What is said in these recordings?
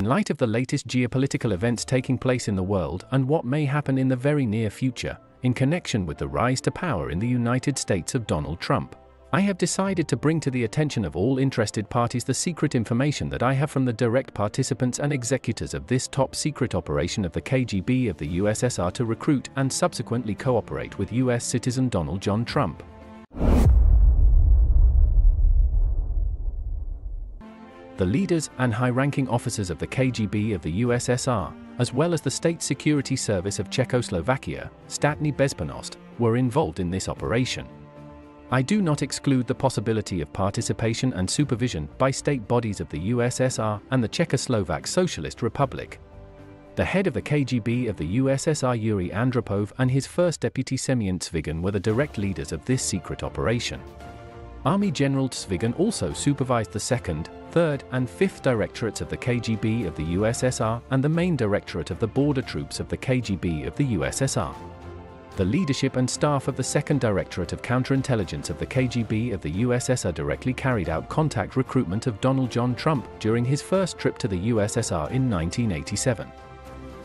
light of the latest geopolitical events taking place in the world and what may happen in the very near future, in connection with the rise to power in the United States of Donald Trump, I have decided to bring to the attention of all interested parties the secret information that I have from the direct participants and executors of this top-secret operation of the KGB of the USSR to recruit and subsequently cooperate with US citizen Donald John Trump. The leaders and high-ranking officers of the KGB of the USSR, as well as the State Security Service of Czechoslovakia, Státní bezpečnost, were involved in this operation. I do not exclude the possibility of participation and supervision by state bodies of the USSR and the Czechoslovak Socialist Republic. The head of the KGB of the USSR Yuri Andropov and his first deputy Semyon Tsvigan were the direct leaders of this secret operation. Army General Tsvigan also supervised the 2nd, 3rd and 5th Directorates of the KGB of the USSR and the main directorate of the border troops of the KGB of the USSR. The leadership and staff of the 2nd Directorate of Counterintelligence of the KGB of the USSR directly carried out contact recruitment of Donald John Trump during his first trip to the USSR in 1987.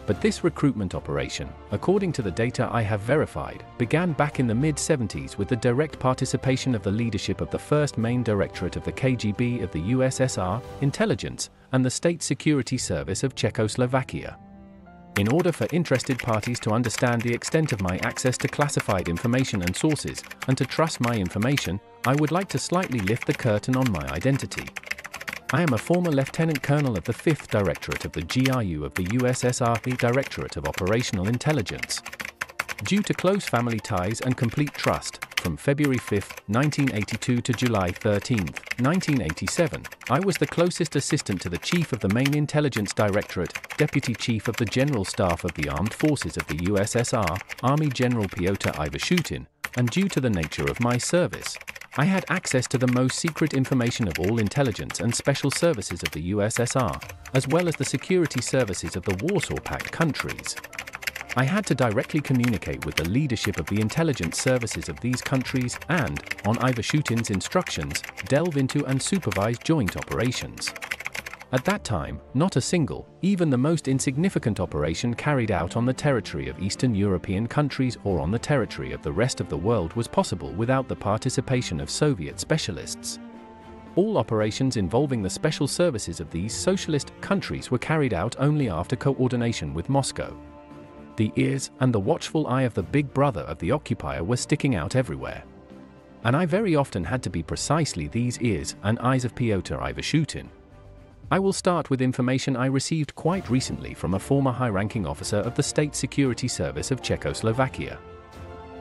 But this recruitment operation, according to the data I have verified, began back in the mid-70s with the direct participation of the leadership of the 1st Main Directorate of the KGB of the USSR, Intelligence, and the State Security Service of Czechoslovakia. In order for interested parties to understand the extent of my access to classified information and sources, and to trust my information, I would like to slightly lift the curtain on my identity. I am a former Lieutenant Colonel of the 5th Directorate of the GRU of the USSR, the Directorate of Operational Intelligence. Due to close family ties and complete trust, from February 5, 1982 to July 13, 1987, I was the closest assistant to the Chief of the Main Intelligence Directorate, Deputy Chief of the General Staff of the Armed Forces of the USSR, Army General Pyotr Ivashutin, and due to the nature of my service, I had access to the most secret information of all intelligence and special services of the USSR, as well as the security services of the Warsaw Pact countries. I had to directly communicate with the leadership of the intelligence services of these countries and, on Ivashutin's instructions, delve into and supervise joint operations. At that time, not a single, even the most insignificant operation carried out on the territory of Eastern European countries or on the territory of the rest of the world was possible without the participation of Soviet specialists. All operations involving the special services of these socialist countries were carried out only after coordination with Moscow. The ears and the watchful eye of the big brother of the occupier were sticking out everywhere. And I very often had to be precisely these ears and eyes of Pyotr Ivashutin. I will start with information I received quite recently from a former high-ranking officer of the State Security Service of Czechoslovakia.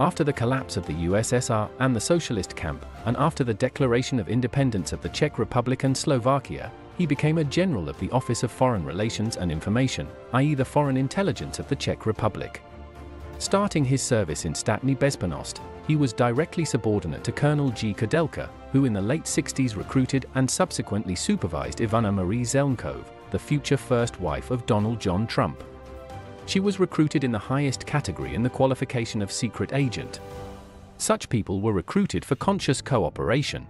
After the collapse of the USSR and the socialist camp, and after the declaration of independence of the Czech Republic and Slovakia, he became a general of the Office of Foreign Relations and Information, i.e. the Foreign Intelligence of the Czech Republic. Starting his service in Státní bezpečnost, he was directly subordinate to Colonel G. Kudelka, who in the late 60s recruited and subsequently supervised Ivana Marie Zelnkov, the future first wife of Donald John Trump. She was recruited in the highest category in the qualification of secret agent. Such people were recruited for conscious cooperation.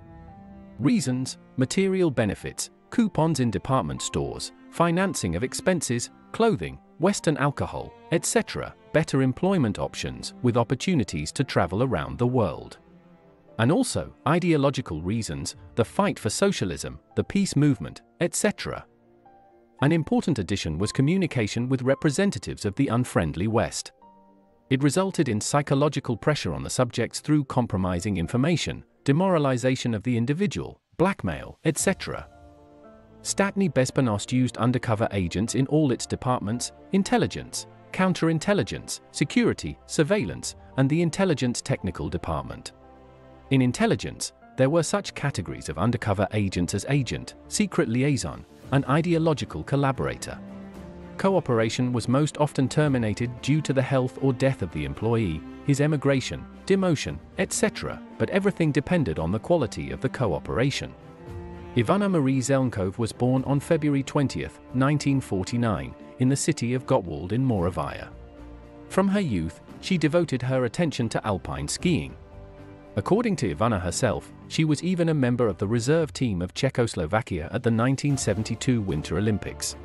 Reasons: material benefits, coupons in department stores, financing of expenses, clothing, Western alcohol, etc., better employment options with opportunities to travel around the world. And also, ideological reasons, the fight for socialism, the peace movement, etc. An important addition was communication with representatives of the unfriendly West. It resulted in psychological pressure on the subjects through compromising information, demoralization of the individual, blackmail, etc. Státní bezpečnost used undercover agents in all its departments: intelligence, counterintelligence, security, surveillance, and the intelligence technical department. In intelligence, there were such categories of undercover agents as agent, secret liaison, and ideological collaborator. Cooperation was most often terminated due to the health or death of the employee, his emigration, demotion, etc., but everything depended on the quality of the cooperation. Ivana Marie Zelnkov was born on February 20, 1949, in the city of Gottwald in Moravia. From her youth, she devoted her attention to alpine skiing. According to Ivana herself, she was even a member of the reserve team of Czechoslovakia at the 1972 Winter Olympics.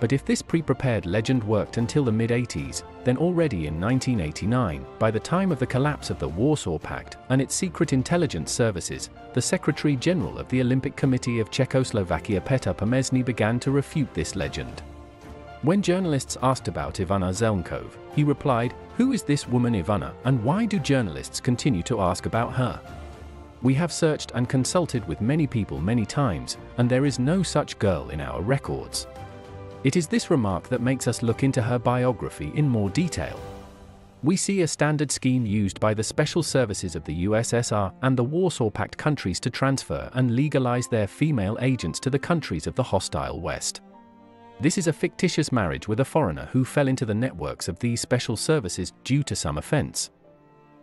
But if this pre-prepared legend worked until the mid-80s, then already in 1989, by the time of the collapse of the Warsaw Pact and its secret intelligence services, the Secretary-General of the Olympic Committee of Czechoslovakia Petr Pomezny began to refute this legend. When journalists asked about Ivana Zelnkov, he replied, "Who is this woman Ivana, and why do journalists continue to ask about her? We have searched and consulted with many people many times, and there is no such girl in our records." It is this remark that makes us look into her biography in more detail. We see a standard scheme used by the special services of the USSR and the Warsaw Pact countries to transfer and legalize their female agents to the countries of the hostile West. This is a fictitious marriage with a foreigner who fell into the networks of these special services due to some offense.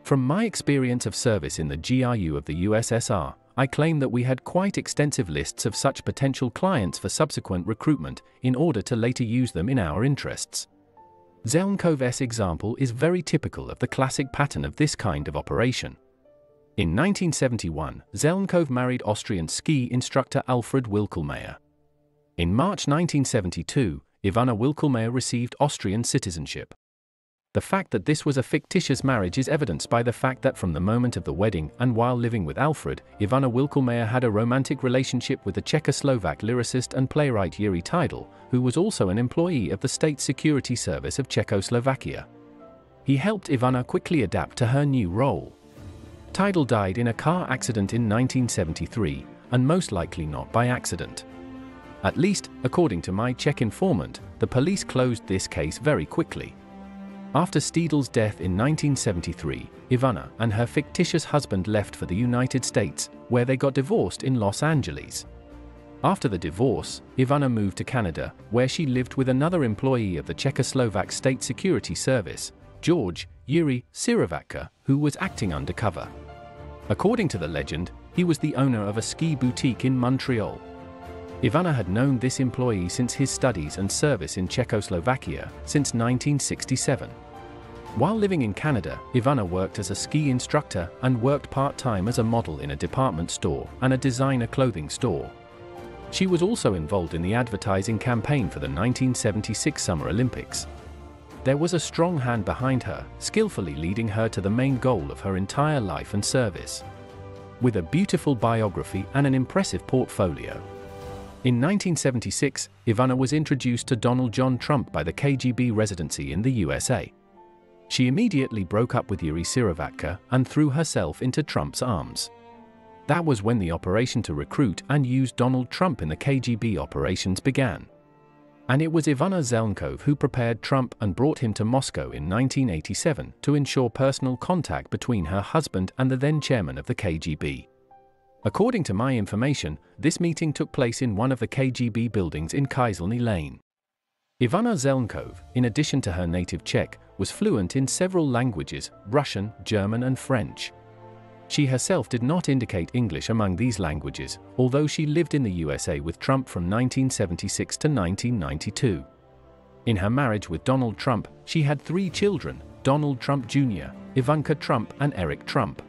From my experience of service in the GRU of the USSR, I claim that we had quite extensive lists of such potential clients for subsequent recruitment in order to later use them in our interests. Zelnkov's example is very typical of the classic pattern of this kind of operation. In 1971, Zelnkov married Austrian ski instructor Alfred Wilkelmeyer. In March 1972, Ivana Wilkelmeyer received Austrian citizenship. The fact that this was a fictitious marriage is evidenced by the fact that from the moment of the wedding and while living with Alfred, Ivana Wilkelmeyer had a romantic relationship with the Czechoslovak lyricist and playwright Jiří Tidal, who was also an employee of the State Security Service of Czechoslovakia. He helped Ivana quickly adapt to her new role. Tidal died in a car accident in 1973, and most likely not by accident. At least, according to my Czech informant, the police closed this case very quickly. After Stiedel's death in 1973, Ivana and her fictitious husband left for the United States, where they got divorced in Los Angeles. After the divorce, Ivana moved to Canada, where she lived with another employee of the Czechoslovak State Security Service, George Yuri Sirovatka, who was acting undercover. According to the legend, he was the owner of a ski boutique in Montreal. Ivana had known this employee since his studies and service in Czechoslovakia since 1967. While living in Canada, Ivana worked as a ski instructor and worked part-time as a model in a department store and a designer clothing store. She was also involved in the advertising campaign for the 1976 Summer Olympics. There was a strong hand behind her, skillfully leading her to the main goal of her entire life and service. With a beautiful biography and an impressive portfolio. In 1976, Ivana was introduced to Donald John Trump by the KGB residency in the USA. She immediately broke up with Yuri Sirovatka and threw herself into Trump's arms. That was when the operation to recruit and use Donald Trump in the KGB operations began. And it was Ivana Zelnkov who prepared Trump and brought him to Moscow in 1987 to ensure personal contact between her husband and the then chairman of the KGB. According to my information, this meeting took place in one of the KGB buildings in Kaiselny Lane. Ivana Zelnkov, in addition to her native Czech, was fluent in several languages, Russian, German and French. She herself did not indicate English among these languages, although she lived in the USA with Trump from 1976 to 1992. In her marriage with Donald Trump, she had 3 children, Donald Trump Jr., Ivanka Trump and Eric Trump.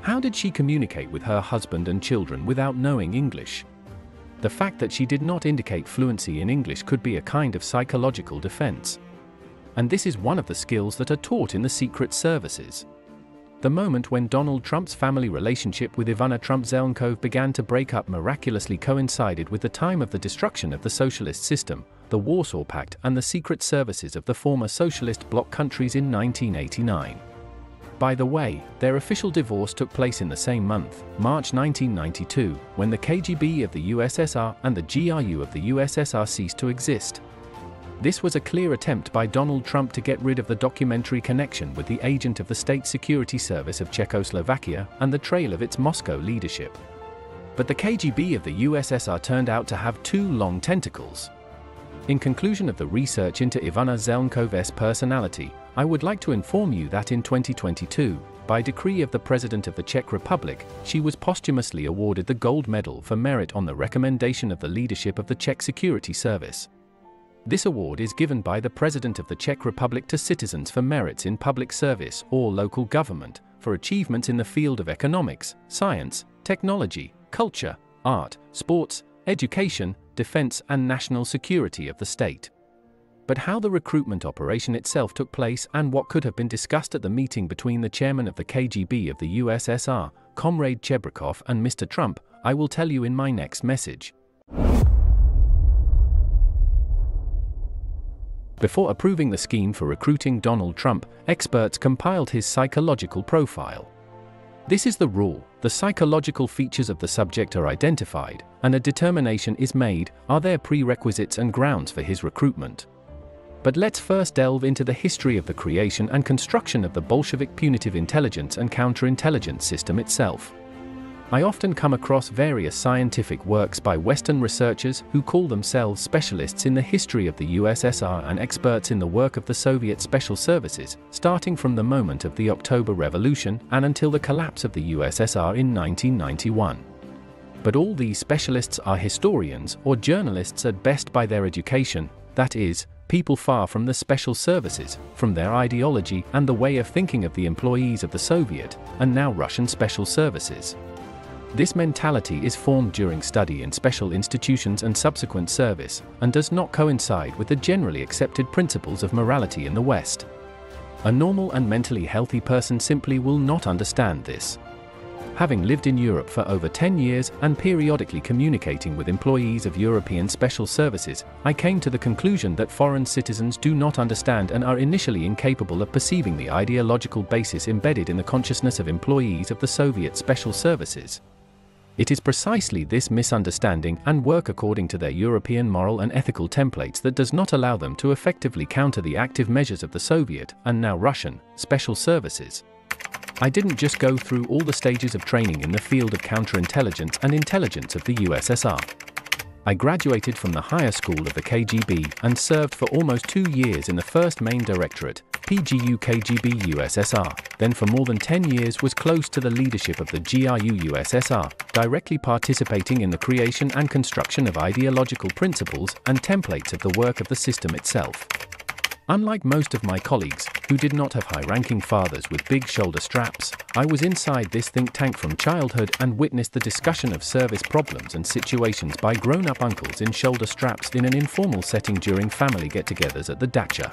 How did she communicate with her husband and children without knowing English? The fact that she did not indicate fluency in English could be a kind of psychological defense. And this is one of the skills that are taught in the secret services. The moment when Donald Trump's family relationship with Ivana Trump Zelnkov began to break up miraculously coincided with the time of the destruction of the socialist system, the Warsaw Pact and the secret services of the former socialist bloc countries in 1989. By the way, their official divorce took place in the same month, March 1992, when the KGB of the USSR and the GRU of the USSR ceased to exist. This was a clear attempt by Donald Trump to get rid of the documentary connection with the agent of the State Security Service of Czechoslovakia and the trail of its Moscow leadership. But the KGB of the USSR turned out to have 2 long tentacles. In conclusion of the research into Ivana Zelnkov's personality, I would like to inform you that in 2022, by decree of the President of the Czech Republic, she was posthumously awarded the Gold Medal for merit on the recommendation of the leadership of the Czech Security Service. This award is given by the President of the Czech Republic to citizens for merits in public service or local government, for achievements in the field of economics, science, technology, culture, art, sports, education, defense, and national security of the state. But how the recruitment operation itself took place and what could have been discussed at the meeting between the chairman of the KGB of the USSR, Comrade Chebrikov, and Mr. Trump, I will tell you in my next message. Before approving the scheme for recruiting Donald Trump, experts compiled his psychological profile. This is the rule: the psychological features of the subject are identified, and a determination is made, are there prerequisites and grounds for his recruitment. But let's first delve into the history of the creation and construction of the Bolshevik punitive intelligence and counterintelligence system itself. I often come across various scientific works by Western researchers who call themselves specialists in the history of the USSR and experts in the work of the Soviet Special Services, starting from the moment of the October Revolution and until the collapse of the USSR in 1991. But all these specialists are historians or journalists at best by their education, that is, people far from the special services, from their ideology and the way of thinking of the employees of the Soviet, and now Russian special services. This mentality is formed during study in special institutions and subsequent service, and does not coincide with the generally accepted principles of morality in the West. A normal and mentally healthy person simply will not understand this. Having lived in Europe for over 10 years and periodically communicating with employees of European special services, I came to the conclusion that foreign citizens do not understand and are initially incapable of perceiving the ideological basis embedded in the consciousness of employees of the Soviet special services. It is precisely this misunderstanding and work according to their European moral and ethical templates that does not allow them to effectively counter the active measures of the Soviet, and now Russian, special services. I didn't just go through all the stages of training in the field of counterintelligence and intelligence of the USSR. I graduated from the higher school of the KGB and served for almost 2 years in the first main directorate, PGU KGB USSR, then for more than 10 years was close to the leadership of the GRU USSR, directly participating in the creation and construction of ideological principles and templates of the work of the system itself. Unlike most of my colleagues, who did not have high-ranking fathers with big shoulder straps, I was inside this think tank from childhood and witnessed the discussion of service problems and situations by grown-up uncles in shoulder straps in an informal setting during family get-togethers at the dacha.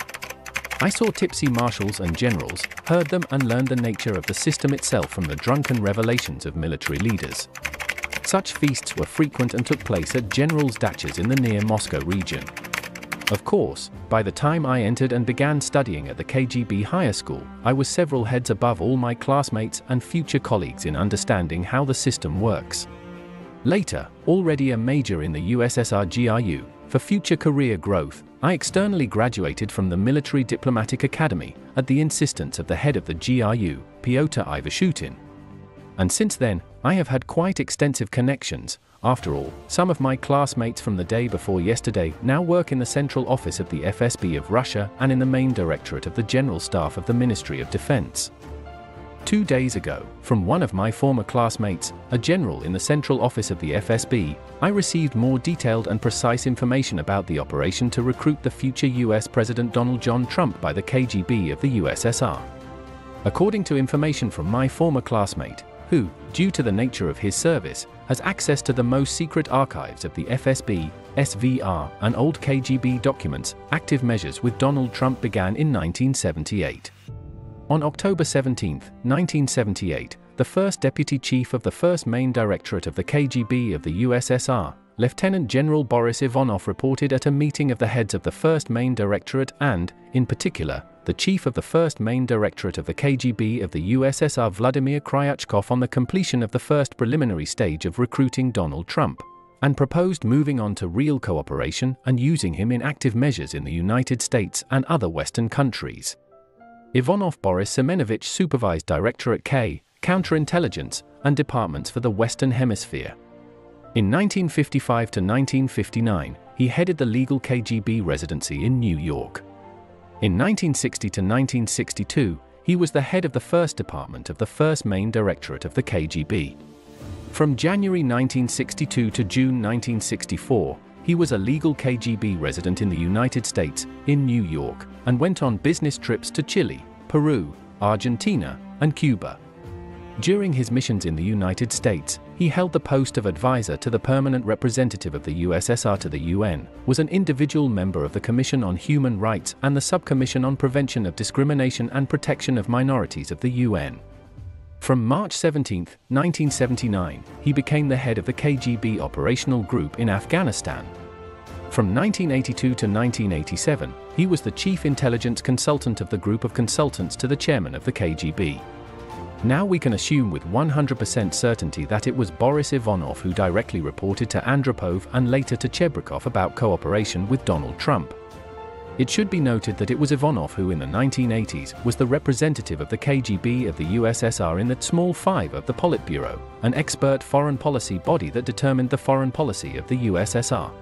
I saw tipsy marshals and generals, heard them and learned the nature of the system itself from the drunken revelations of military leaders. Such feasts were frequent and took place at generals' dachas in the near Moscow region. Of course, by the time I entered and began studying at the KGB higher school, I was several heads above all my classmates and future colleagues in understanding how the system works. Later, already a major in the USSR GRU, for future career growth, I externally graduated from the Military Diplomatic Academy, at the insistence of the head of the GRU, Pyotr Ivashutin. And since then, I have had quite extensive connections. After all, some of my classmates from the day before yesterday now work in the central office of the FSB of Russia and in the main directorate of the General Staff of the Ministry of Defense. 2 days ago, from one of my former classmates, a general in the central office of the FSB, I received more detailed and precise information about the operation to recruit the future US President Donald John Trump by the KGB of the USSR. According to information from my former classmate, who, due to the nature of his service, has access to the most secret archives of the FSB, SVR, and old KGB documents, active measures with Donald Trump began in 1978. On October 17, 1978, the first deputy chief of the first main directorate of the KGB of the USSR, Lieutenant General Boris Ivanov, reported at a meeting of the heads of the first main directorate and, in particular, the chief of the first main directorate of the KGB of the USSR, Vladimir Kryachkov, on the completion of the first preliminary stage of recruiting Donald Trump, and proposed moving on to real cooperation and using him in active measures in the United States and other Western countries. Ivanov Boris Semenovich supervised Directorate K, Counterintelligence, and departments for the Western Hemisphere. In 1955 to 1959, he headed the legal KGB residency in New York. In 1960 to 1962, he was the head of the first department of the first main directorate of the KGB. From January 1962 to June 1964, he was a legal KGB resident in the United States, in New York, and went on business trips to Chile, Peru, Argentina, and Cuba. During his missions in the United States, he held the post of advisor to the permanent representative of the USSR to the UN, was an individual member of the Commission on Human Rights and the Subcommission on Prevention of Discrimination and Protection of Minorities of the UN. From March 17, 1979, he became the head of the KGB operational group in Afghanistan. From 1982 to 1987, he was the chief intelligence consultant of the group of consultants to the chairman of the KGB. Now we can assume with 100% certainty that it was Boris Ivanov who directly reported to Andropov and later to Chebrikov about cooperation with Donald Trump. It should be noted that it was Ivanov who in the 1980s was the representative of the KGB of the USSR in the Small Five of the Politburo, an expert foreign policy body that determined the foreign policy of the USSR.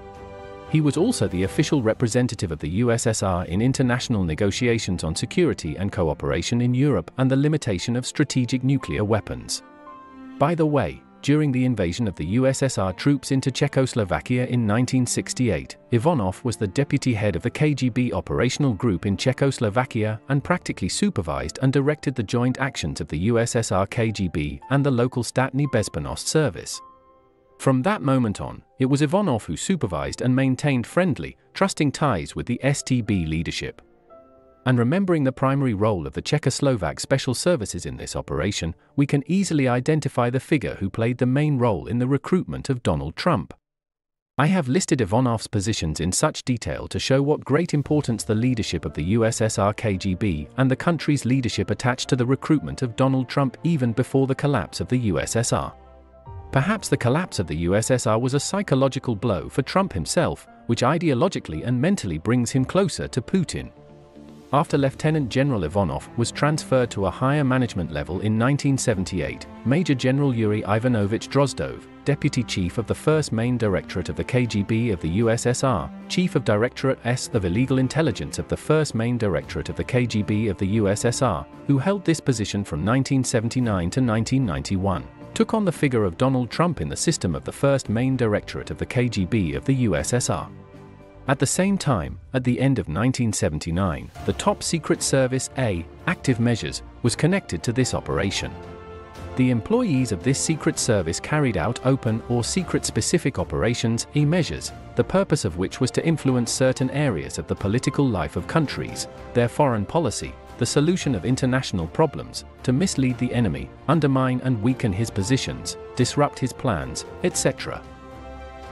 He was also the official representative of the USSR in international negotiations on security and cooperation in Europe and the limitation of strategic nuclear weapons. By the way, during the invasion of the USSR troops into Czechoslovakia in 1968, Ivanov was the deputy head of the KGB operational group in Czechoslovakia and practically supervised and directed the joint actions of the USSR KGB and the local Státní bezpečnost service. From that moment on, it was Ivanov who supervised and maintained friendly, trusting ties with the STB leadership. And remembering the primary role of the Czechoslovak special services in this operation, we can easily identify the figure who played the main role in the recruitment of Donald Trump. I have listed Ivanov's positions in such detail to show what great importance the leadership of the USSR KGB and the country's leadership attached to the recruitment of Donald Trump even before the collapse of the USSR. Perhaps the collapse of the USSR was a psychological blow for Trump himself, which ideologically and mentally brings him closer to Putin. After Lieutenant General Ivanov was transferred to a higher management level in 1978, Major General Yuri Ivanovich Drozdov, Deputy Chief of the 1st Main Directorate of the KGB of the USSR, Chief of Directorate S of Illegal Intelligence of the 1st Main Directorate of the KGB of the USSR, who held this position from 1979 to 1991. Took on the figure of Donald Trump in the system of the 1st Main Directorate of the KGB of the USSR. At the same time, at the end of 1979, the Top Secret Service A, Active Measures, was connected to this operation. The employees of this secret service carried out open or secret specific operations, A measures, the purpose of which was to influence certain areas of the political life of countries, their foreign policy, the solution of international problems, to mislead the enemy, undermine and weaken his positions, disrupt his plans, etc.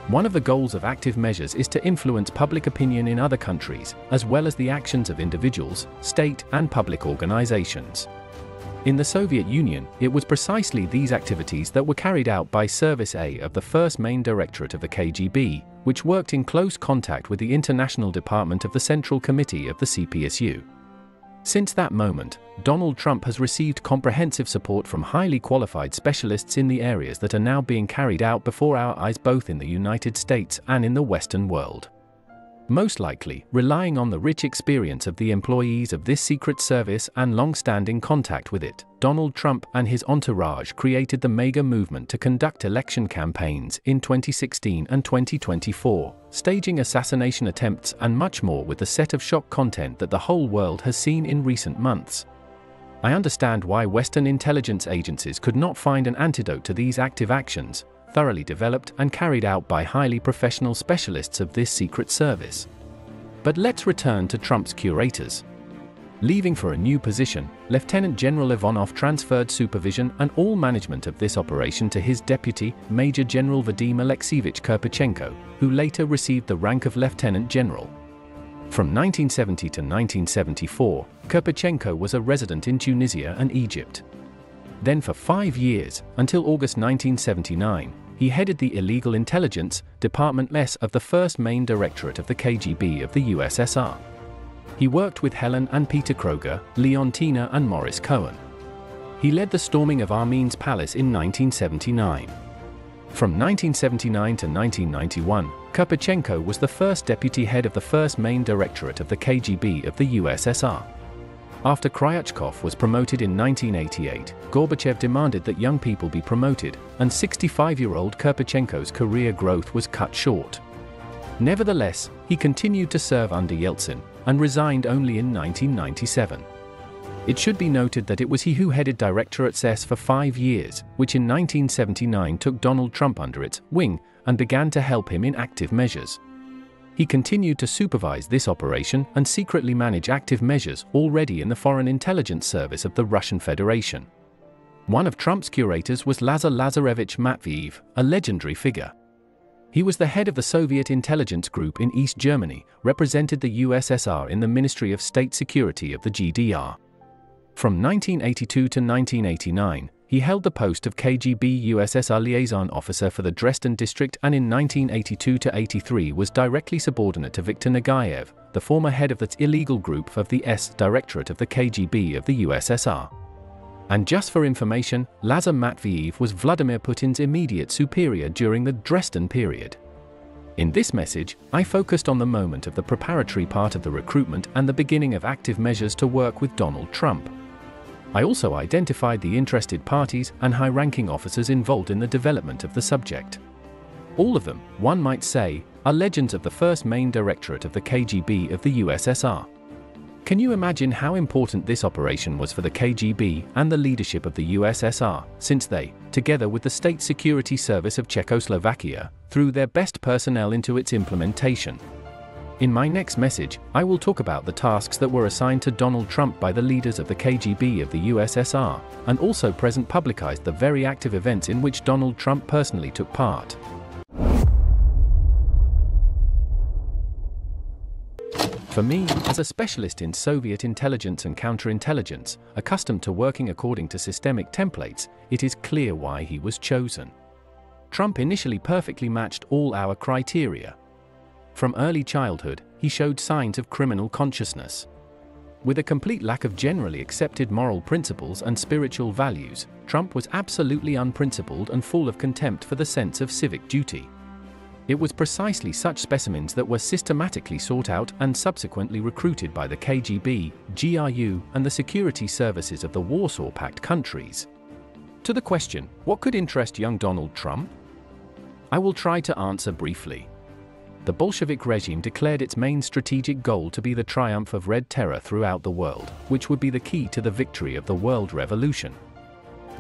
One of the goals of active measures is to influence public opinion in other countries, as well as the actions of individuals, state and public organizations. In the Soviet Union, it was precisely these activities that were carried out by Service A of the 1st Main Directorate of the KGB, which worked in close contact with the International Department of the Central Committee of the CPSU. Since that moment, Donald Trump has received comprehensive support from highly qualified specialists in the areas that are now being carried out before our eyes both in the United States and in the Western world. Most likely, relying on the rich experience of the employees of this secret service and long-standing contact with it, Donald Trump and his entourage created the mega movement to conduct election campaigns in 2016 and 2024, staging assassination attempts and much more with the set of shock content that the whole world has seen in recent months. I understand why Western intelligence agencies could not find an antidote to these active actions, thoroughly developed and carried out by highly professional specialists of this secret service. But let's return to Trump's curators. Leaving for a new position, Lieutenant General Ivanov transferred supervision and all management of this operation to his deputy, Major General Vadim Alexievich Kirpichenko, who later received the rank of Lieutenant General. From 1970 to 1974, Kirpichenko was a resident in Tunisia and Egypt. Then for 5 years, until August 1979, he headed the Illegal Intelligence Department S of the 1st Main Directorate of the KGB of the USSR. He worked with Helen and Peter Kroger, Leontina and Morris Cohen. He led the storming of Armen's palace in 1979. From 1979 to 1991, Kirpichenko was the first deputy head of the 1st Main Directorate of the KGB of the USSR. After Kryachkov was promoted in 1988, Gorbachev demanded that young people be promoted, and 65-year-old Kirpichenko's career growth was cut short. Nevertheless, he continued to serve under Yeltsin, and resigned only in 1997. It should be noted that it was he who headed Directorates S for 5 years, which in 1979 took Donald Trump under its wing and began to help him in active measures. He continued to supervise this operation and secretly manage active measures already in the Foreign Intelligence Service of the Russian Federation. One of Trump's curators was Lazar Lazarovich Matveyev, a legendary figure. He was the head of the Soviet intelligence group in East Germany, represented the USSR in the Ministry of State Security of the GDR. From 1982 to 1989, he held the post of KGB USSR liaison officer for the Dresden district, and in 1982 to 83 was directly subordinate to Viktor Nagayev, the former head of the illegal group of the S Directorate of the KGB of the USSR. And just for information, Lazar Matveyev was Vladimir Putin's immediate superior during the Dresden period. In this message, I focused on the moment of the preparatory part of the recruitment and the beginning of active measures to work with Donald Trump. I also identified the interested parties and high-ranking officers involved in the development of the subject. All of them, one might say, are legends of the first main directorate of the KGB of the USSR. Can you imagine how important this operation was for the KGB and the leadership of the USSR, since they, together with the State Security Service of Czechoslovakia, threw their best personnel into its implementation? In my next message, I will talk about the tasks that were assigned to Donald Trump by the leaders of the KGB of the USSR, and also publicized the very active events in which Donald Trump personally took part. For me, as a specialist in Soviet intelligence and counterintelligence, accustomed to working according to systemic templates, it is clear why he was chosen. Trump initially perfectly matched all our criteria. From early childhood, he showed signs of criminal consciousness. With a complete lack of generally accepted moral principles and spiritual values, Trump was absolutely unprincipled and full of contempt for the sense of civic duty. It was precisely such specimens that were systematically sought out and subsequently recruited by the KGB, GRU, and the security services of the Warsaw Pact countries. To the question, what could interest young Donald Trump? I will try to answer briefly. The Bolshevik regime declared its main strategic goal to be the triumph of Red Terror throughout the world, which would be the key to the victory of the World Revolution.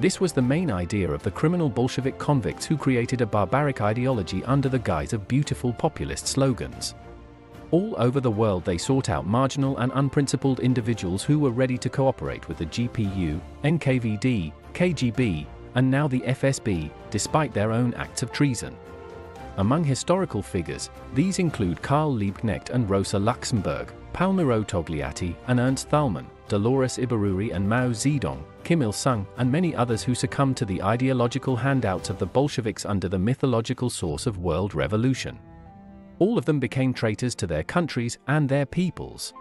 This was the main idea of the criminal Bolshevik convicts who created a barbaric ideology under the guise of beautiful populist slogans. All over the world they sought out marginal and unprincipled individuals who were ready to cooperate with the GPU, NKVD, KGB, and now the FSB, despite their own acts of treason. Among historical figures, these include Karl Liebknecht and Rosa Luxemburg, Palmiro Togliatti and Ernst Thälmann, Dolores Ibárruri and Mao Zedong, Kim Il-sung, and many others who succumbed to the ideological handouts of the Bolsheviks under the mythological source of world revolution. All of them became traitors to their countries and their peoples.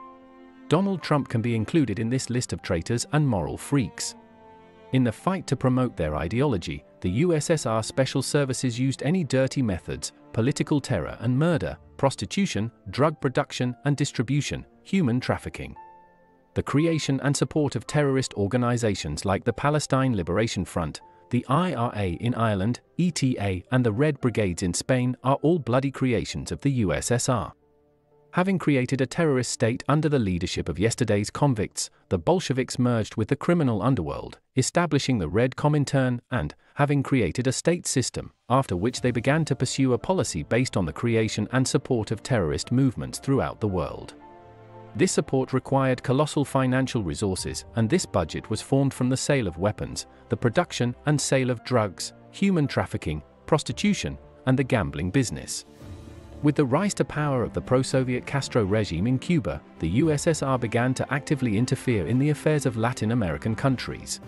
Donald Trump can be included in this list of traitors and moral freaks. In the fight to promote their ideology, the USSR special services used any dirty methods, political terror and murder, prostitution, drug production and distribution, human trafficking. The creation and support of terrorist organizations like the Palestine Liberation Front, the IRA in Ireland, ETA, and the Red Brigades in Spain are all bloody creations of the USSR. Having created a terrorist state under the leadership of yesterday's convicts, the Bolsheviks merged with the criminal underworld, establishing the Red Comintern and, having created a state system, after which they began to pursue a policy based on the creation and support of terrorist movements throughout the world. This support required colossal financial resources, and this budget was formed from the sale of weapons, the production and sale of drugs, human trafficking, prostitution, and the gambling business. With the rise to power of the pro-Soviet Castro regime in Cuba, the USSR began to actively interfere in the affairs of Latin American countries.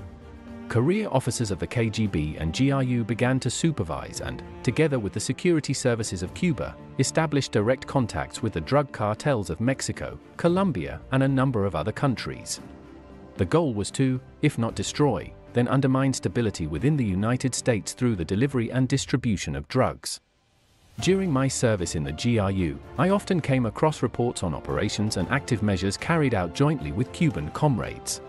Career officers of the KGB and GRU began to supervise and, together with the security services of Cuba, established direct contacts with the drug cartels of Mexico, Colombia, and a number of other countries. The goal was to, if not destroy, then undermine stability within the United States through the delivery and distribution of drugs. During my service in the GRU, I often came across reports on operations and active measures carried out jointly with Cuban comrades.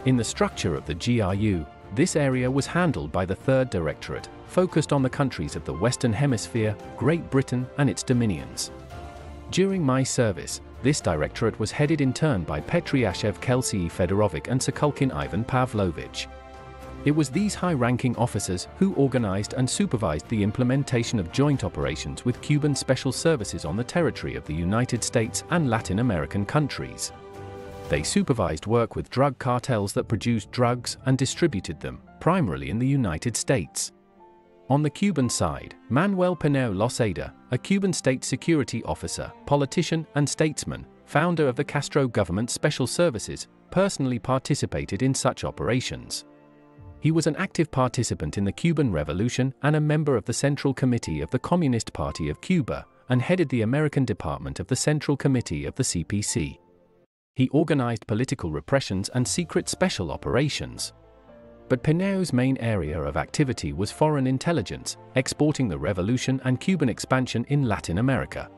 In the structure of the GRU, this area was handled by the 3rd Directorate, focused on the countries of the Western Hemisphere, Great Britain and its dominions. During my service, This directorate was headed in turn by Petriashev Kelsey Fedorovic and Sokolkin Ivan Pavlovich. It was these high-ranking officers who organized and supervised the implementation of joint operations with Cuban special services on the territory of the United States and Latin American countries. They supervised work with drug cartels that produced drugs and distributed them, primarily in the United States. On the Cuban side, Manuel Pineo Losada, a Cuban state security officer, politician and statesman, founder of the Castro government special services, personally participated in such operations. He was an active participant in the Cuban Revolution and a member of the Central Committee of the Communist Party of Cuba, and headed the American Department of the Central Committee of the CPC. He organized political repressions and secret special operations. But Pineo's main area of activity was foreign intelligence, exporting the revolution and Cuban expansion in Latin America.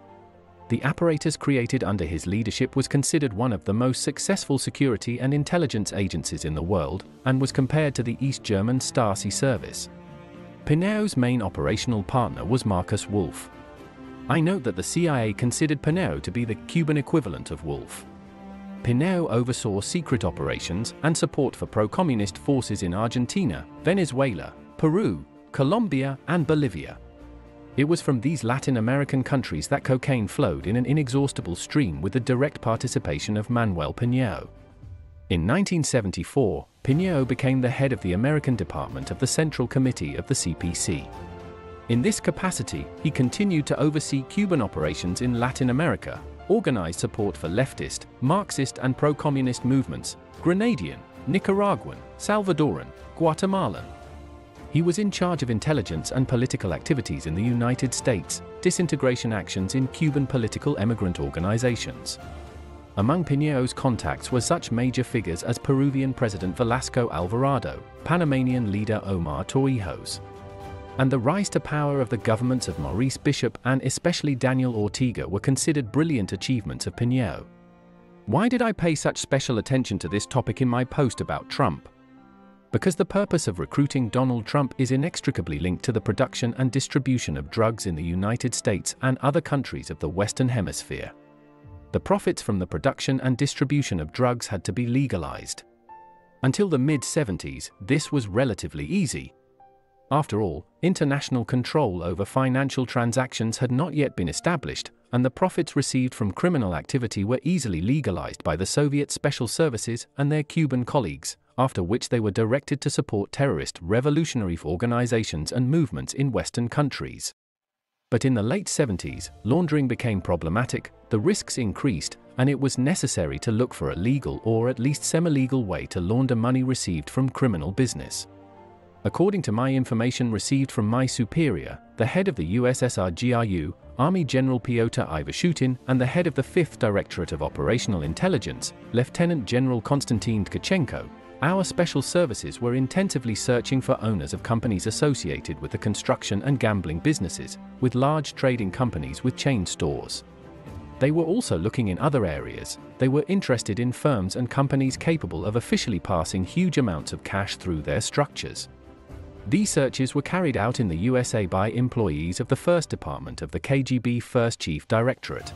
The apparatus created under his leadership was considered one of the most successful security and intelligence agencies in the world, and was compared to the East German Stasi service. Pineo's main operational partner was Marcus Wolf. I note that the CIA considered Pineo to be the Cuban equivalent of Wolf. Pineo oversaw secret operations and support for pro-communist forces in Argentina, Venezuela, Peru, Colombia, and Bolivia. It was from these Latin American countries that cocaine flowed in an inexhaustible stream with the direct participation of Manuel Pineo. In 1974, Pineo became the head of the American Department of the Central Committee of the CPC. In this capacity, he continued to oversee Cuban operations in Latin America, organized support for leftist, Marxist and pro-communist movements, Grenadian, Nicaraguan, Salvadoran, Guatemalan. He was in charge of intelligence and political activities in the United States, disintegration actions in Cuban political emigrant organizations. Among Pineo's contacts were such major figures as Peruvian President Velasco Alvarado, Panamanian leader Omar Torrijos, and the rise to power of the governments of Maurice Bishop and especially Daniel Ortega were considered brilliant achievements of Pineo. Why did I pay such special attention to this topic in my post about Trump? Because the purpose of recruiting Donald Trump is inextricably linked to the production and distribution of drugs in the United States and other countries of the Western Hemisphere. The profits from the production and distribution of drugs had to be legalized. Until the mid-70s, this was relatively easy. After all, international control over financial transactions had not yet been established, and the profits received from criminal activity were easily legalized by the Soviet special services and their Cuban colleagues, after which they were directed to support terrorist revolutionary organizations and movements in Western countries. But in the late 70s, laundering became problematic, the risks increased, and it was necessary to look for a legal or at least semi-legal way to launder money received from criminal business. According to my information received from my superior, the head of the USSR GRU, Army General Pyotr Ivashutin, and the head of the 5th Directorate of Operational Intelligence, Lieutenant General Konstantin Tkachenko, our special services were intensively searching for owners of companies associated with the construction and gambling businesses, with large trading companies with chain stores. They were also looking in other areas. They were interested in firms and companies capable of officially passing huge amounts of cash through their structures. These searches were carried out in the USA by employees of the First Department of the KGB First Chief Directorate.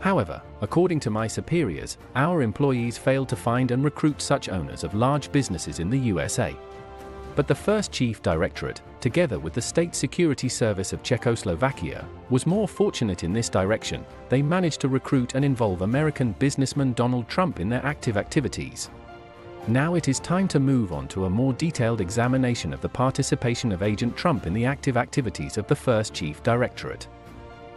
However, according to my superiors, our employees failed to find and recruit such owners of large businesses in the USA. But the First Chief Directorate, together with the State Security Service of Czechoslovakia, was more fortunate in this direction. They managed to recruit and involve American businessman Donald Trump in their active activities. Now it is time to move on to a more detailed examination of the participation of Agent Trump in the active activities of the First Chief Directorate.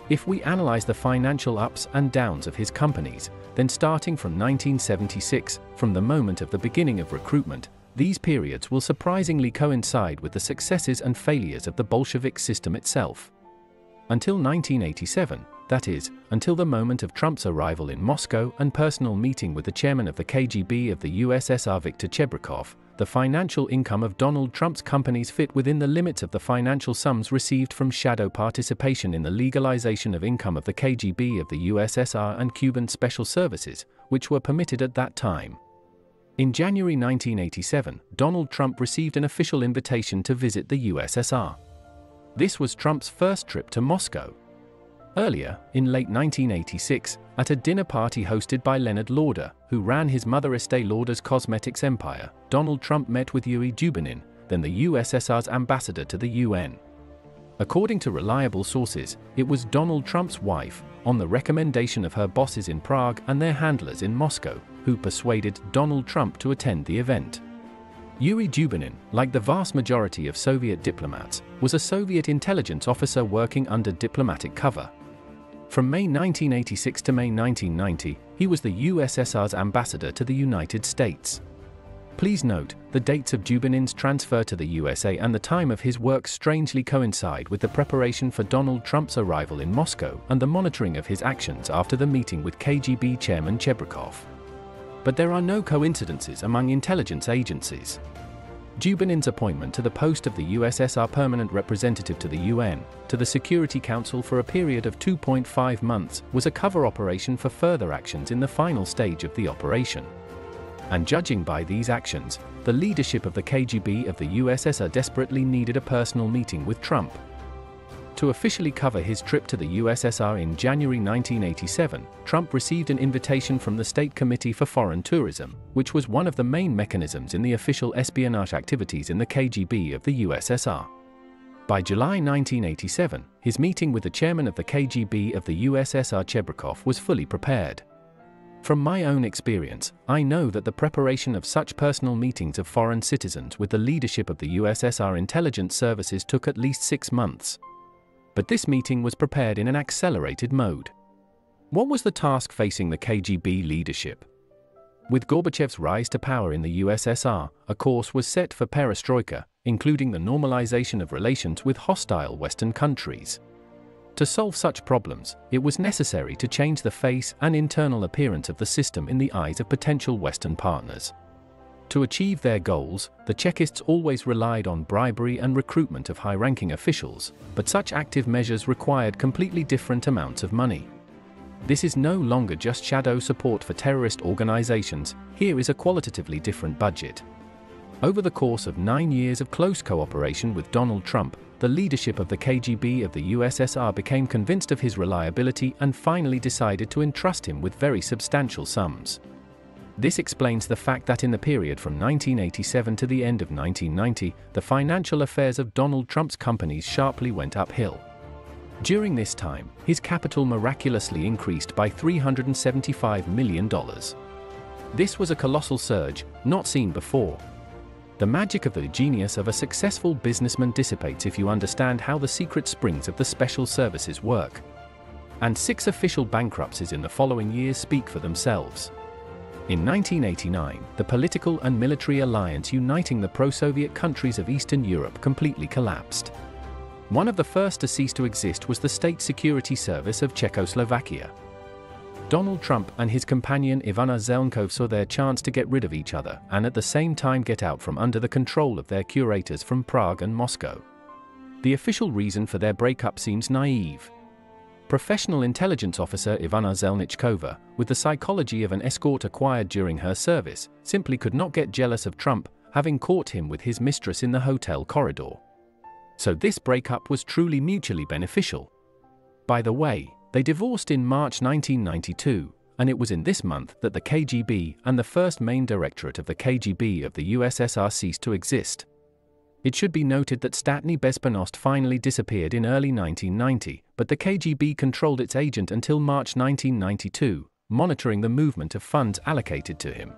If we analyze the financial ups and downs of his companies, then starting from 1976, from the moment of the beginning of recruitment, these periods will surprisingly coincide with the successes and failures of the Bolshevik system itself. Until 1987, that is, until the moment of Trump's arrival in Moscow and personal meeting with the chairman of the KGB of the USSR Viktor Chebrikov, the financial income of Donald Trump's companies fit within the limits of the financial sums received from shadow participation in the legalization of income of the KGB of the USSR and Cuban special services, which were permitted at that time. In January 1987, Donald Trump received an official invitation to visit the USSR. This was Trump's first trip to Moscow. Earlier, in late 1986, at a dinner party hosted by Leonard Lauder, who ran his mother Estée Lauder's cosmetics empire, Donald Trump met with Yuri Dubinin, then the USSR's ambassador to the UN. According to reliable sources, it was Donald Trump's wife, on the recommendation of her bosses in Prague and their handlers in Moscow, who persuaded Donald Trump to attend the event. Yuri Dubinin, like the vast majority of Soviet diplomats, was a Soviet intelligence officer working under diplomatic cover. From May 1986 to May 1990, he was the USSR's ambassador to the United States. Please note, the dates of Dubinin's transfer to the USA and the time of his work strangely coincide with the preparation for Donald Trump's arrival in Moscow and the monitoring of his actions after the meeting with KGB chairman Chebrikov. But there are no coincidences among intelligence agencies. Dubinin's appointment to the post of the USSR permanent representative to the UN, to the Security Council for a period of 2.5 months, was a cover operation for further actions in the final stage of the operation. And judging by these actions, the leadership of the KGB of the USSR desperately needed a personal meeting with Trump. To officially cover his trip to the USSR in January 1987, Trump received an invitation from the State Committee for Foreign Tourism, which was one of the main mechanisms in the official espionage activities in the KGB of the USSR. By July 1987, his meeting with the chairman of the KGB of the USSR Chebrikov was fully prepared. From my own experience, I know that the preparation of such personal meetings of foreign citizens with the leadership of the USSR intelligence services took at least 6 months. But this meeting was prepared in an accelerated mode. What was the task facing the KGB leadership? With Gorbachev's rise to power in the USSR, a course was set for perestroika, including the normalization of relations with hostile Western countries. To solve such problems, it was necessary to change the face and internal appearance of the system in the eyes of potential Western partners. To achieve their goals, the Chekists always relied on bribery and recruitment of high-ranking officials, but such active measures required completely different amounts of money. This is no longer just shadow support for terrorist organizations, here is a qualitatively different budget. Over the course of 9 years of close cooperation with Donald Trump, the leadership of the KGB of the USSR became convinced of his reliability and finally decided to entrust him with very substantial sums. This explains the fact that in the period from 1987 to the end of 1990, the financial affairs of Donald Trump's companies sharply went uphill. During this time, his capital miraculously increased by $375 million. This was a colossal surge, not seen before. The magic of the genius of a successful businessman dissipates if you understand how the secret springs of the special services work. And 6 official bankruptcies in the following years speak for themselves. In 1989, the political and military alliance uniting the pro-Soviet countries of Eastern Europe completely collapsed. One of the first to cease to exist was the State Security Service of Czechoslovakia. Donald Trump and his companion Ivana Zelnkov saw their chance to get rid of each other and at the same time get out from under the control of their curators from Prague and Moscow. The official reason for their breakup seems naive. Professional intelligence officer Ivana Zelnichkova, with the psychology of an escort acquired during her service, simply could not get jealous of Trump, having caught him with his mistress in the hotel corridor. So this breakup was truly mutually beneficial. By the way, they divorced in March 1992, and it was in this month that the KGB and the first main directorate of the KGB of the USSR ceased to exist. It should be noted that Statny Bezpanost finally disappeared in early 1990, but the KGB controlled its agent until March 1992, monitoring the movement of funds allocated to him.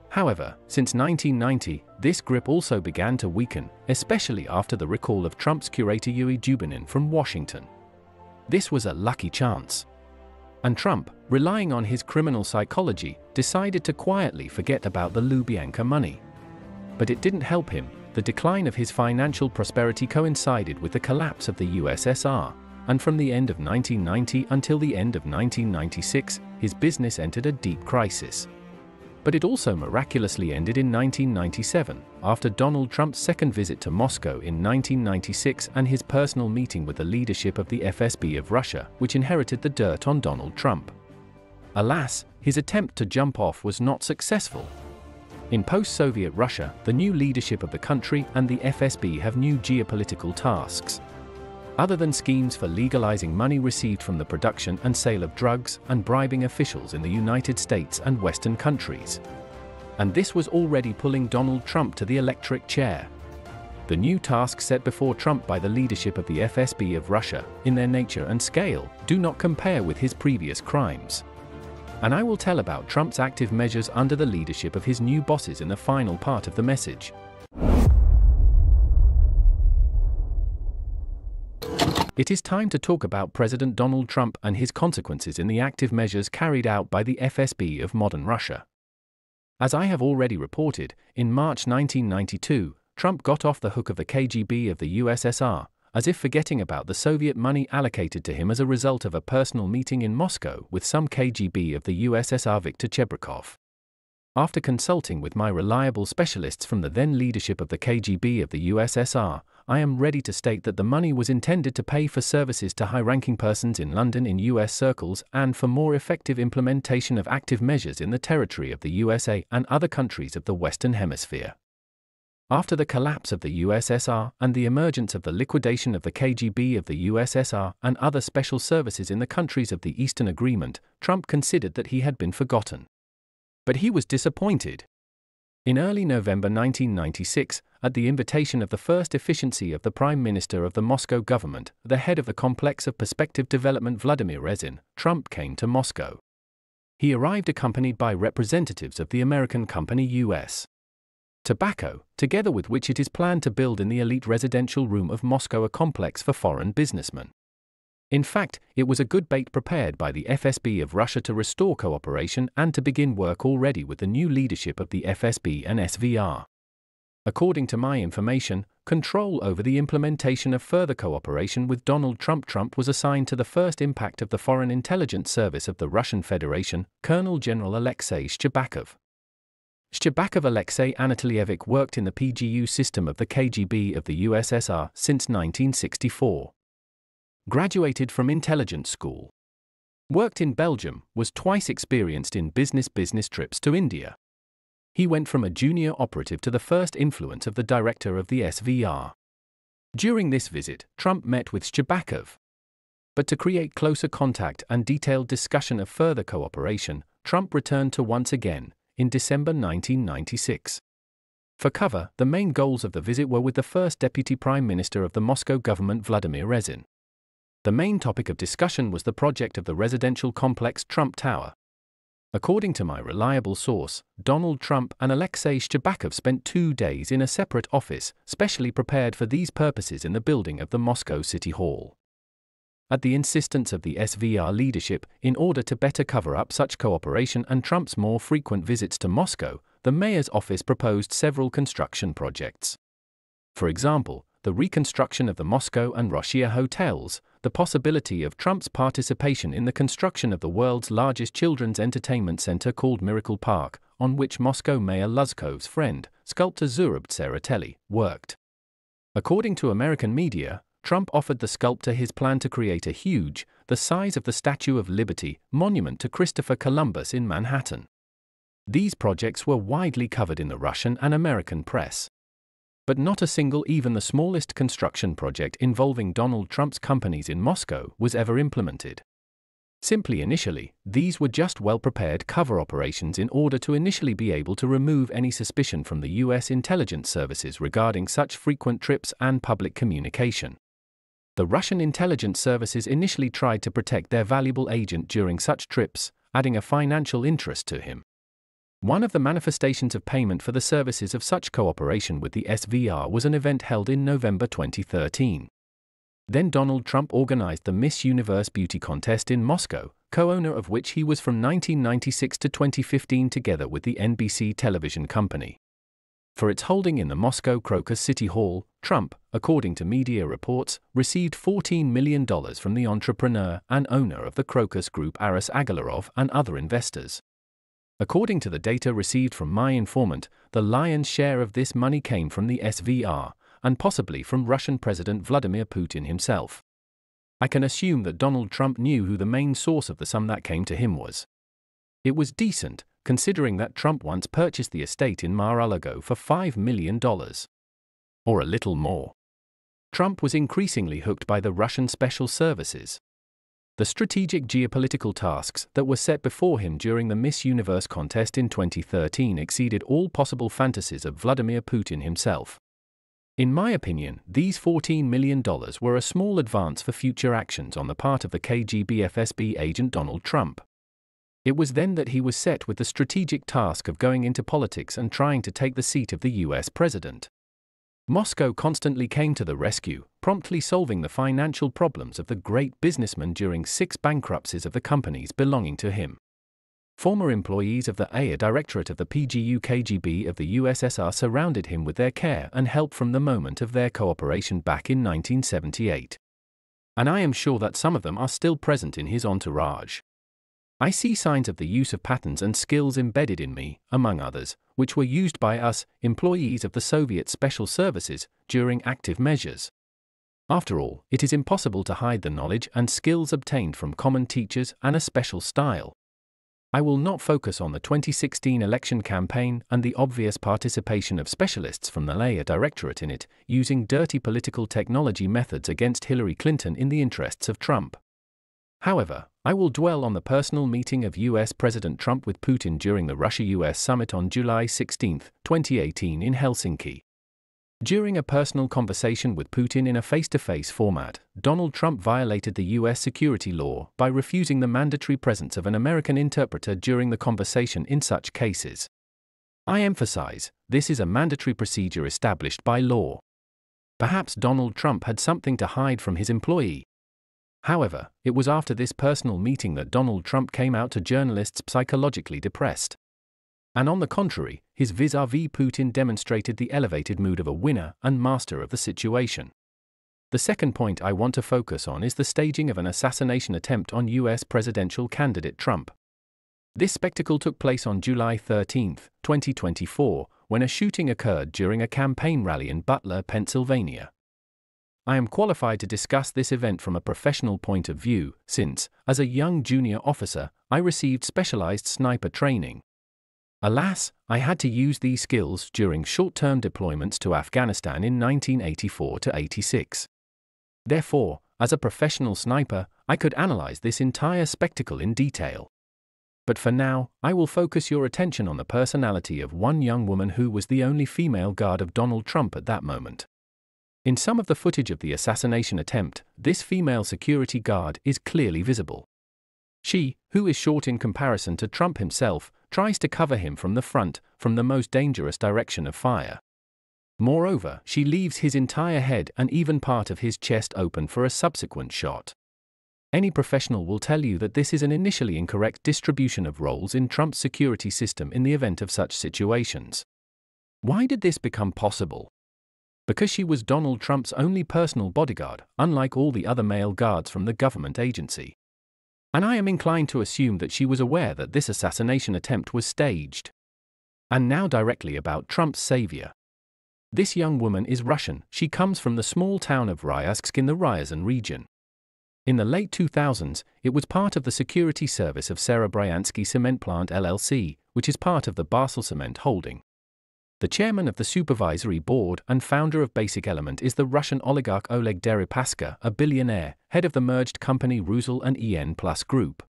However, since 1990, this grip also began to weaken, especially after the recall of Trump's curator Yuri Dubinin from Washington. This was a lucky chance. And Trump, relying on his criminal psychology, decided to quietly forget about the Lubyanka money. But it didn't help him. The decline of his financial prosperity coincided with the collapse of the USSR, and from the end of 1990 until the end of 1996, his business entered a deep crisis. But it also miraculously ended in 1997, after Donald Trump's second visit to Moscow in 1996 and his personal meeting with the leadership of the FSB of Russia, which inherited the dirt on Donald Trump. Alas, his attempt to jump off was not successful. In post-Soviet Russia, the new leadership of the country and the FSB have new geopolitical tasks. other than schemes for legalizing money received from the production and sale of drugs and bribing officials in the United States and Western countries. And this was already pulling Donald Trump to the electric chair. The new tasks set before Trump by the leadership of the FSB of Russia, in their nature and scale, do not compare with his previous crimes. And I will tell about Trump's active measures under the leadership of his new bosses in the final part of the message. It is time to talk about President Donald Trump and his consequences in the active measures carried out by the FSB of modern Russia. As I have already reported, in March 1992, Trump got off the hook of the KGB of the USSR, as if forgetting about the Soviet money allocated to him as a result of a personal meeting in Moscow with some KGB of the USSR Viktor Chebrikov. After consulting with my reliable specialists from the then leadership of the KGB of the USSR, I am ready to state that the money was intended to pay for services to high-ranking persons in London in US circles and for more effective implementation of active measures in the territory of the USA and other countries of the Western Hemisphere. After the collapse of the USSR and the emergence of the liquidation of the KGB of the USSR and other special services in the countries of the Eastern Agreement, Trump considered that he had been forgotten. But he was disappointed. In early November 1996, at the invitation of the first efficiency of the Prime Minister of the Moscow government, the head of the Complex of Perspective Development Vladimirovich, Trump came to Moscow. He arrived accompanied by representatives of the American company U.S. Tobacco, together with which it is planned to build in the elite residential room of Moscow a complex for foreign businessmen. In fact, it was a good bait prepared by the FSB of Russia to restore cooperation and to begin work already with the new leadership of the FSB and SVR. According to my information, control over the implementation of further cooperation with Donald Trump was assigned to the first impact of the Foreign Intelligence Service of the Russian Federation, Colonel General Alexei Shcherbakov. Shcherbakov Alexei Anatolievich worked in the PGU system of the KGB of the USSR since 1964. Graduated from intelligence school. Worked in Belgium, was twice experienced in business trips to India. He went from a junior operative to the first influence of the director of the SVR. During this visit, Trump met with Shcherbakov. But to create closer contact and detailed discussion of further cooperation, Trump returned to once again, in December 1996. For cover, the main goals of the visit were with the first Deputy Prime Minister of the Moscow government Vladimir Rezin. The main topic of discussion was the project of the residential complex Trump Tower. According to my reliable source, Donald Trump and Alexei Shcherbakov spent 2 days in a separate office, specially prepared for these purposes in the building of the Moscow City Hall. At the insistence of the SVR leadership, in order to better cover up such cooperation and Trump's more frequent visits to Moscow, the mayor's office proposed several construction projects. For example, the reconstruction of the Moscow and Russia hotels, the possibility of Trump's participation in the construction of the world's largest children's entertainment center called Miracle Park, on which Moscow Mayor Luzkov's friend, sculptor Zurab Tsereteli, worked. According to American media, Trump offered the sculptor his plan to create a huge, the size of the Statue of Liberty, monument to Christopher Columbus in Manhattan. These projects were widely covered in the Russian and American press. But not a single, even the smallest construction project involving Donald Trump's companies in Moscow was ever implemented. Simply initially, these were just well-prepared cover operations in order to initially be able to remove any suspicion from the U.S. intelligence services regarding such frequent trips and public communication. The Russian intelligence services initially tried to protect their valuable agent during such trips, adding a financial interest to him. One of the manifestations of payment for the services of such cooperation with the SVR was an event held in November 2013. Then Donald Trump organized the Miss Universe Beauty Contest in Moscow, co-owner of which he was from 1996 to 2015 together with the NBC television company. For its holding in the Moscow Crocus City Hall, Trump, according to media reports, received $14 million from the entrepreneur and owner of the Crocus Group Aras Agalarov and other investors. According to the data received from my informant, the lion's share of this money came from the SVR, and possibly from Russian President Vladimir Putin himself. I can assume that Donald Trump knew who the main source of the sum that came to him was. It was decent, considering that Trump once purchased the estate in Mar-a-Lago for $5 million. Or a little more. Trump was increasingly hooked by the Russian special services. The strategic geopolitical tasks that were set before him during the Miss Universe contest in 2013 exceeded all possible fantasies of Vladimir Putin himself. In my opinion, these $14 million were a small advance for future actions on the part of the KGB FSB agent Donald Trump. It was then that he was set with the strategic task of going into politics and trying to take the seat of the US president. Moscow constantly came to the rescue, promptly solving the financial problems of the great businessman during 6 bankruptcies of the companies belonging to him. Former employees of the AIA Directorate of the PGU KGB of the USSR surrounded him with their care and help from the moment of their cooperation back in 1978. And I am sure that some of them are still present in his entourage. I see signs of the use of patterns and skills embedded in me, among others, which were used by us, employees of the Soviet Special Services, during active measures. After all, it is impossible to hide the knowledge and skills obtained from common teachers and a special style. I will not focus on the 2016 election campaign and the obvious participation of specialists from the AIA Directorate in it, using dirty political technology methods against Hillary Clinton in the interests of Trump. However, I will dwell on the personal meeting of US President Trump with Putin during the Russia-US summit on July 16, 2018 in Helsinki. During a personal conversation with Putin in a face-to-face format, Donald Trump violated the US security law by refusing the mandatory presence of an American interpreter during the conversation in such cases. I emphasize, this is a mandatory procedure established by law. Perhaps Donald Trump had something to hide from his employee. However, it was after this personal meeting that Donald Trump came out to journalists psychologically depressed. And on the contrary, his vis-à-vis Putin demonstrated the elevated mood of a winner and master of the situation. The second point I want to focus on is the staging of an assassination attempt on US presidential candidate Trump. This spectacle took place on July 13, 2024, when a shooting occurred during a campaign rally in Butler, Pennsylvania. I am qualified to discuss this event from a professional point of view, since, as a young junior officer, I received specialized sniper training. Alas, I had to use these skills during short-term deployments to Afghanistan in 1984–86. Therefore, as a professional sniper, I could analyze this entire spectacle in detail. But for now, I will focus your attention on the personality of one young woman who was the only female guard of Donald Trump at that moment. In some of the footage of the assassination attempt, this female security guard is clearly visible. She, who is short in comparison to Trump himself, tries to cover him from the front, from the most dangerous direction of fire. Moreover, she leaves his entire head and even part of his chest open for a subsequent shot. Any professional will tell you that this is an initially incorrect distribution of roles in Trump's security system in the event of such situations. Why did this become possible? Because she was Donald Trump's only personal bodyguard, unlike all the other male guards from the government agency. And I am inclined to assume that she was aware that this assassination attempt was staged. And now directly about Trump's savior. This young woman is Russian. She comes from the small town of Ryazsk in the Ryazan region. In the late 2000s, it was part of the security service of Serebryansky Cement Plant LLC, which is part of the Basel Cement holding. The chairman of the supervisory board and founder of Basic Element is the Russian oligarch Oleg Deripaska, a billionaire, head of the merged company Rusal and EN Plus Group.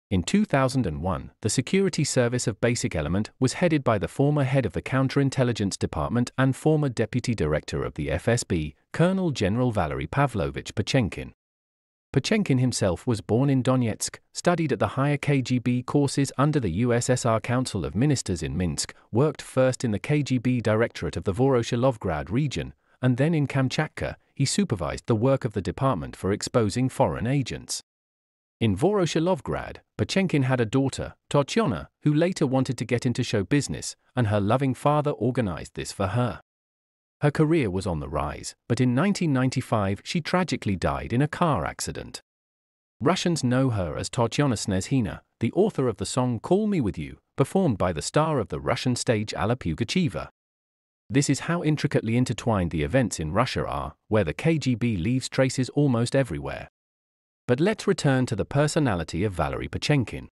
In 2001, the security service of Basic Element was headed by the former head of the Counterintelligence Department and former deputy director of the FSB, Colonel General Valery Pavlovich Pochenkin. Pochenkin himself was born in Donetsk, studied at the higher KGB courses under the USSR Council of Ministers in Minsk, worked first in the KGB Directorate of the Voroshilovgrad region, and then in Kamchatka. He supervised the work of the department for exposing foreign agents. In Voroshilovgrad, Pochenkin had a daughter, Tatyana, who later wanted to get into show business, and her loving father organized this for her. Her career was on the rise, but in 1995 she tragically died in a car accident. Russians know her as Tatyana Snezhina, the author of the song Call Me With You, performed by the star of the Russian stage Alla Pugacheva. This is how intricately intertwined the events in Russia are, where the KGB leaves traces almost everywhere. But let's return to the personality of Valery Pochenkin.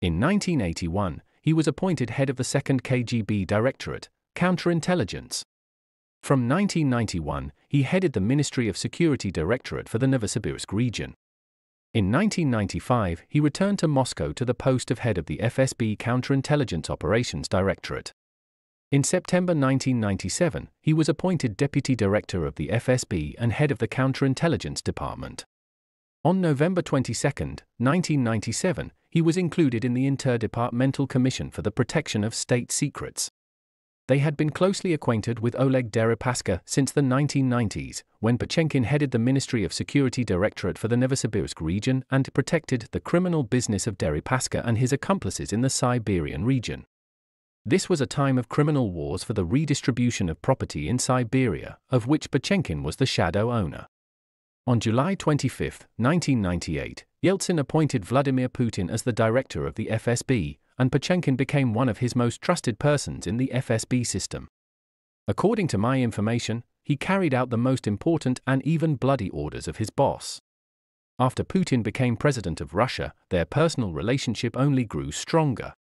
In 1981, he was appointed head of the 2nd KGB Directorate, Counterintelligence. From 1991, he headed the Ministry of Security Directorate for the Novosibirsk region. In 1995, he returned to Moscow to the post of head of the FSB Counterintelligence Operations Directorate. In September 1997, he was appointed Deputy Director of the FSB and head of the Counterintelligence Department. On November 22, 1997, he was included in the Interdepartmental Commission for the Protection of State Secrets. They had been closely acquainted with Oleg Deripaska since the 1990s, when Pochenkin headed the Ministry of Security Directorate for the Novosibirsk region and protected the criminal business of Deripaska and his accomplices in the Siberian region. This was a time of criminal wars for the redistribution of property in Siberia, of which Pochenkin was the shadow owner. On July 25, 1998, Yeltsin appointed Vladimir Putin as the director of the FSB, and Pochenkin became one of his most trusted persons in the FSB system. According to my information, he carried out the most important and even bloody orders of his boss. After Putin became president of Russia, their personal relationship only grew stronger.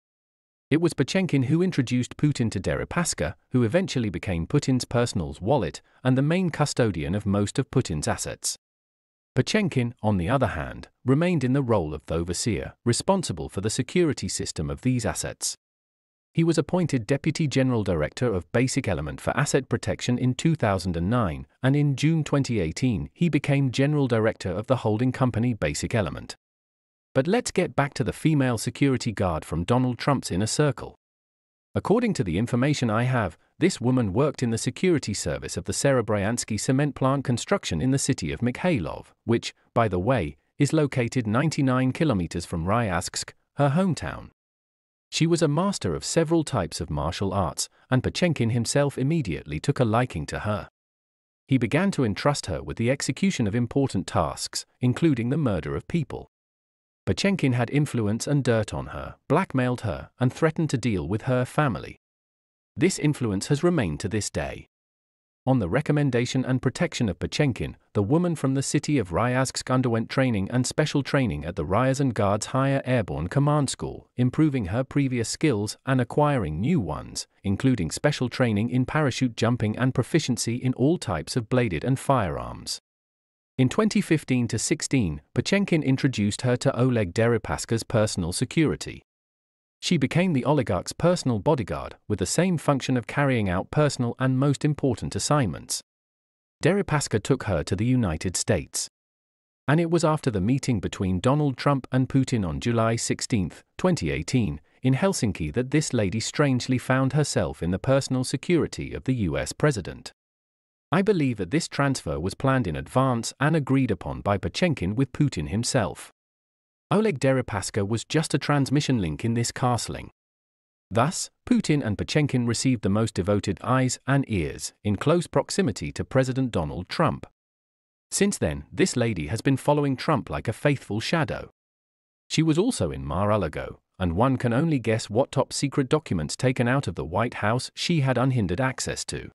It was Pochenkin who introduced Putin to Deripaska, who eventually became Putin's personal wallet and the main custodian of most of Putin's assets. Pochenkin, on the other hand, remained in the role of the overseer, responsible for the security system of these assets. He was appointed Deputy General Director of Basic Element for Asset Protection in 2009, and in June 2018 he became General Director of the holding company Basic Element. But let's get back to the female security guard from Donald Trump's inner circle. According to the information I have, this woman worked in the security service of the Serebryansky cement plant construction in the city of Mikhailov, which, by the way, is located 99 kilometers from Ryazsk, her hometown. She was a master of several types of martial arts, and Pochenkin himself immediately took a liking to her. He began to entrust her with the execution of important tasks, including the murder of people. Pochenkin had influence and dirt on her, blackmailed her, and threatened to deal with her family. This influence has remained to this day. On the recommendation and protection of Pochenkin, the woman from the city of Ryazsk underwent training and special training at the Ryazan Guards Higher Airborne Command School, improving her previous skills and acquiring new ones, including special training in parachute jumping and proficiency in all types of bladed and firearms. In 2015-16, Pochenkin introduced her to Oleg Deripaska's personal security. She became the oligarch's personal bodyguard, with the same function of carrying out personal and most important assignments. Deripaska took her to the United States. And it was after the meeting between Donald Trump and Putin on July 16, 2018, in Helsinki that this lady strangely found herself in the personal security of the US president. I believe that this transfer was planned in advance and agreed upon by Pochenkin with Putin himself. Oleg Deripaska was just a transmission link in this castling. Thus, Putin and Pochenkin received the most devoted eyes and ears, in close proximity to President Donald Trump. Since then, this lady has been following Trump like a faithful shadow. She was also in Mar-a-Lago, and one can only guess what top-secret documents taken out of the White House she had unhindered access to.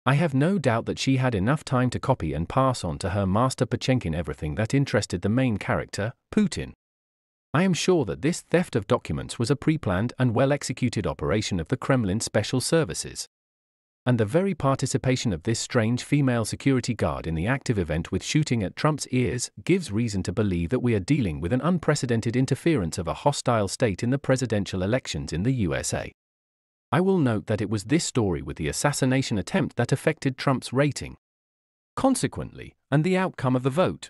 I have no doubt that she had enough time to copy and pass on to her master Pochenkin everything that interested the main character, Putin. I am sure that this theft of documents was a pre-planned and well-executed operation of the Kremlin special services. And the very participation of this strange female security guard in the active event with shooting at Trump's ears gives reason to believe that we are dealing with an unprecedented interference of a hostile state in the presidential elections in the USA. I will note that it was this story with the assassination attempt that affected Trump's rating. Consequently, and the outcome of the vote.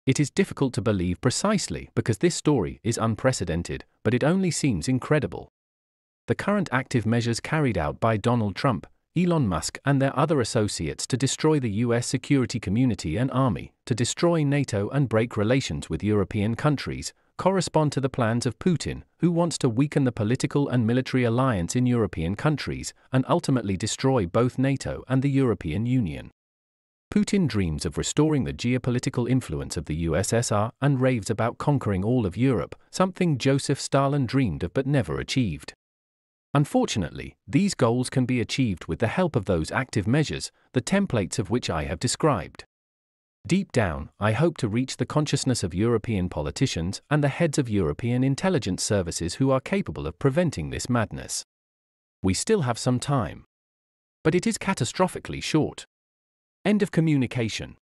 It is difficult to believe precisely because this story is unprecedented, but it only seems incredible. The current active measures carried out by Donald Trump, Elon Musk and their other associates to destroy the US security community and army, to destroy NATO and break relations with European countries, correspond to the plans of Putin, who wants to weaken the political and military alliance in European countries, and ultimately destroy both NATO and the European Union. Putin dreams of restoring the geopolitical influence of the USSR and raves about conquering all of Europe, something Joseph Stalin dreamed of but never achieved. Unfortunately, these goals can be achieved with the help of those active measures, the templates of which I have described. Deep down, I hope to reach the consciousness of European politicians and the heads of European intelligence services who are capable of preventing this madness. We still have some time. but it is catastrophically short. End of communication.